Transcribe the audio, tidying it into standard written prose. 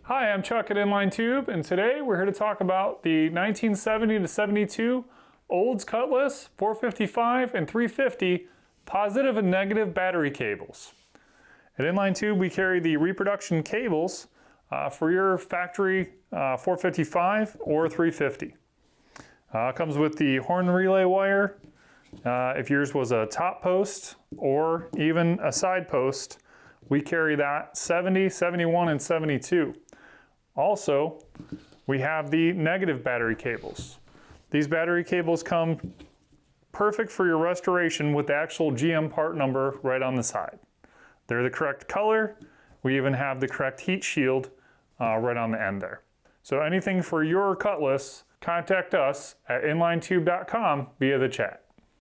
Hi, I'm Chuck at Inline Tube, and today we're here to talk about the 1970 to 72 Olds Cutlass 455 and 350 positive and negative battery cables. At Inline Tube, we carry the reproduction cables for your factory 455 or 350. Comes with the horn relay wire. If yours was a top post or even a side post, we carry that 70, 71, and 72. Also, we have the negative battery cables. These battery cables come perfect for your restoration with the actual GM part number right on the side. They're the correct color. We even have the correct heat shield right on the end there. So anything for your Cutlass, contact us at inlinetube.com via the chat.